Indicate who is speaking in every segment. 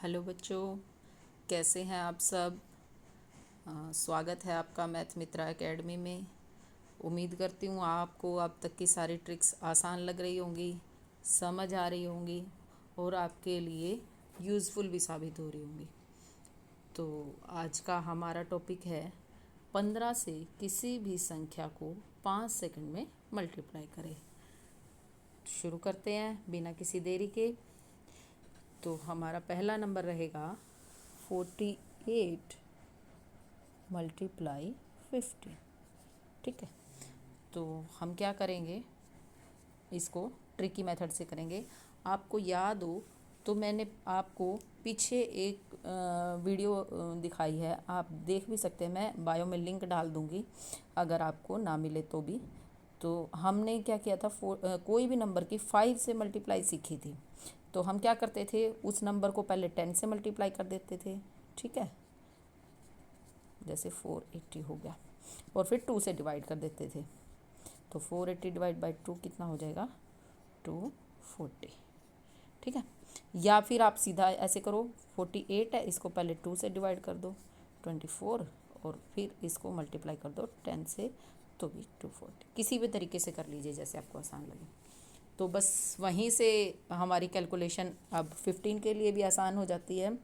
Speaker 1: Hello बच्चों, कैसे हैं आप सब। स्वागत है आपका मैथ मित्रा एकेडमी में। उम्मीद करती हूँ आपको अब तक की सारी ट्रिक्स आसान लग रही होंगी, समझ आ रही होंगी और आपके लिए यूज़फुल भी साबित हो रही होंगी। तो आज का हमारा टॉपिक है 15 से किसी भी संख्या को 5 सेकंड में मल्टीप्लाई करें। शुरू करते हैं बिना किसी देरी के। तो हमारा पहला नंबर रहेगा 48 मल्टीप्लाई 15। ठीक है, तो हम क्या करेंगे, इसको ट्रिकी मेथड से करेंगे। आपको याद हो तो मैंने आपको पीछे एक वीडियो दिखाई है, आप देख भी सकते हैं। मैं बायो में लिंक डाल दूंगी अगर आपको ना मिले तो भी। तो हमने क्या किया था, कोई भी नंबर की 5 से मल्टीप्लाई सीखी थी। तो हम क्या करते थे, उस नंबर को पहले 10 से मल्टीप्लाई कर देते थे। ठीक है, जैसे 480 हो गया और फिर 2 से डिवाइड कर देते थे। तो 480 डिवाइड बाई 2 कितना हो जाएगा, 240। ठीक है, या फिर आप सीधा ऐसे करो, 48 है, इसको पहले 2 से डिवाइड कर दो 24 और फिर इसको मल्टीप्लाई कर दो 10 से, तो भी 240। किसी भी तरीके से कर लीजिए जैसे आपको आसान लगे। तो बस वहीं से हमारी कैलकुलेशन अब 15 के लिए भी आसान हो जाती है।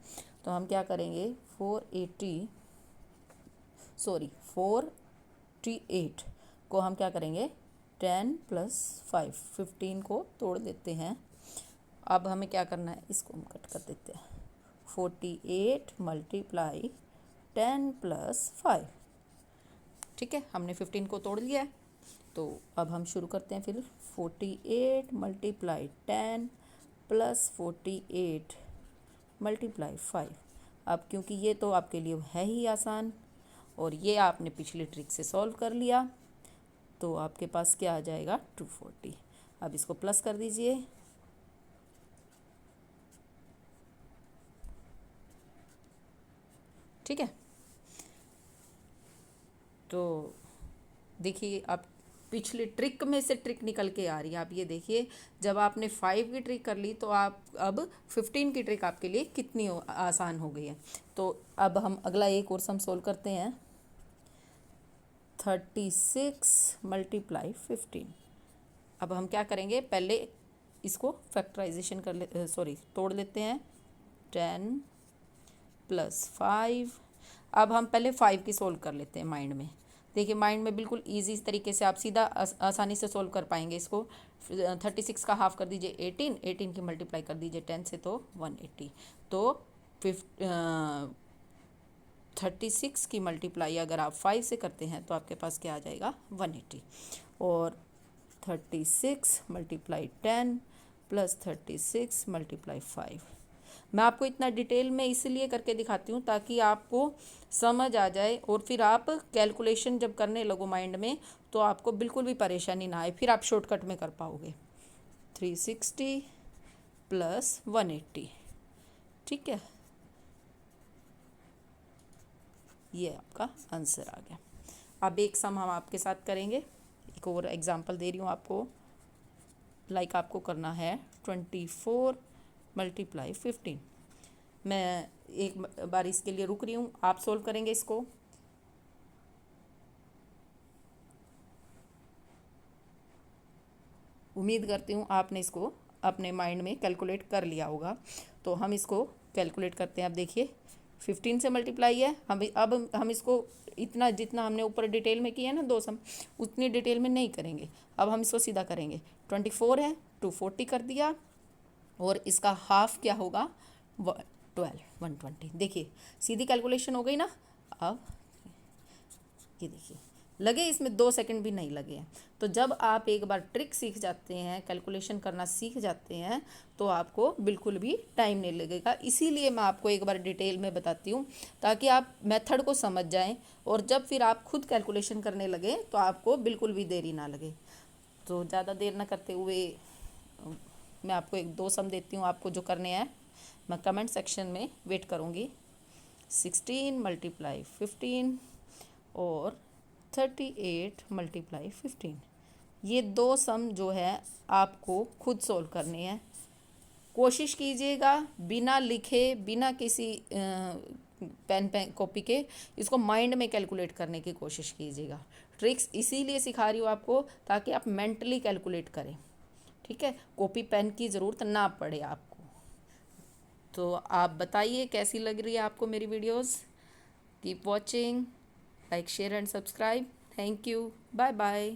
Speaker 1: तो हम क्या करेंगे, 448 को हम क्या करेंगे, 10 प्लस 5, 15 को तोड़ देते हैं। अब हमें क्या करना है, इसको हम कट कर देते हैं। 48 मल्टीप्लाई 10 प्लस 5। ठीक है, हमने 15 को तोड़ लिया है। तो अब हम शुरू करते हैं फिर। 48 मल्टीप्लाई 10 प्लस 48 मल्टीप्लाई 5। अब क्योंकि ये तो आपके लिए है ही आसान और ये आपने पिछली ट्रिक से सॉल्व कर लिया, तो आपके पास क्या आ जाएगा, 240। अब इसको प्लस कर दीजिए। ठीक है, तो देखिए अब पिछली ट्रिक में से ट्रिक निकल के आ रही है। आप ये देखिए, जब आपने 5 की ट्रिक कर ली तो आप अब 15 की ट्रिक आपके लिए कितनी आसान हो गई है। तो अब हम अगला एक और सम सोल्व करते हैं। 36 मल्टीप्लाई 15। अब हम क्या करेंगे, पहले इसको फैक्टराइजेशन तोड़ लेते हैं। 10 प्लस 5। अब हम पहले 5 की सोल्व कर लेते हैं माइंड में। देखिए माइंड में बिल्कुल इजी तरीके से आप सीधा आसानी से सोल्व कर पाएंगे इसको। 36 का हाफ कर दीजिए 18, 18 की मल्टीप्लाई कर दीजिए 10 से, तो 180। तो 36 की मल्टीप्लाई अगर आप 5 से करते हैं तो आपके पास क्या आ जाएगा, 180। और 36 मल्टीप्लाई 10 प्लस 36 मल्टीप्लाई 5। मैं आपको इतना डिटेल में इसलिए करके दिखाती हूँ ताकि आपको समझ आ जाए और फिर आप कैलकुलेशन जब करने लगो माइंड में तो आपको बिल्कुल भी परेशानी ना आए, फिर आप शॉर्टकट में कर पाओगे। 360 प्लस 180। ठीक है, ये आपका आंसर आ गया। अब एक सम हम आपके साथ करेंगे, एक और एग्जांपल दे रही हूँ आपको। आपको करना है 24 मल्टीप्लाई 15। मैं एक बार इसके लिए रुक रही हूँ, आप सोल्व करेंगे इसको। उम्मीद करती हूँ आपने इसको अपने माइंड में कैलकुलेट कर लिया होगा। तो हम इसको कैलकुलेट करते हैं। अब देखिए 15 से मल्टीप्लाई है, अब हम इसको इतना जितना हमने ऊपर डिटेल में किया है ना 2 सम, उतनी डिटेल में नहीं करेंगे। अब हम इसको सीधा करेंगे। 24 है, 240 कर दिया और इसका हाफ क्या होगा, 120। देखिए सीधी कैलकुलेशन हो गई ना। अब ये देखिए, लगे इसमें 2 सेकंड भी नहीं लगे हैं। तो जब आप एक बार ट्रिक सीख जाते हैं, कैलकुलेशन करना सीख जाते हैं, तो आपको बिल्कुल भी टाइम नहीं लगेगा। इसीलिए मैं आपको एक बार डिटेल में बताती हूँ ताकि आप मेथड को समझ जाएं और जब फिर आप खुद कैलकुलेशन करने लगें तो आपको बिल्कुल भी देरी ना लगे। तो ज़्यादा देर ना करते हुए मैं आपको 1-2 सम देती हूँ, आपको जो करने हैं मैं कमेंट सेक्शन में वेट करूँगी। 16 मल्टीप्लाई 15 और 38 मल्टीप्लाई 15। ये 2 सम जो है आपको खुद सोल्व करने हैं। कोशिश कीजिएगा बिना लिखे, बिना किसी पेन कॉपी के इसको माइंड में कैलकुलेट करने की कोशिश कीजिएगा। ट्रिक्स इसीलिए सिखा रही हूँ आपको ताकि आप मेंटली कैलकुलेट करें, ठीक है, कॉपी पेन की ज़रूरत ना पड़े आपको। तो आप बताइए कैसी लग रही है आपको मेरी videos. Keep watching, like share and subscribe. Thank you, bye bye.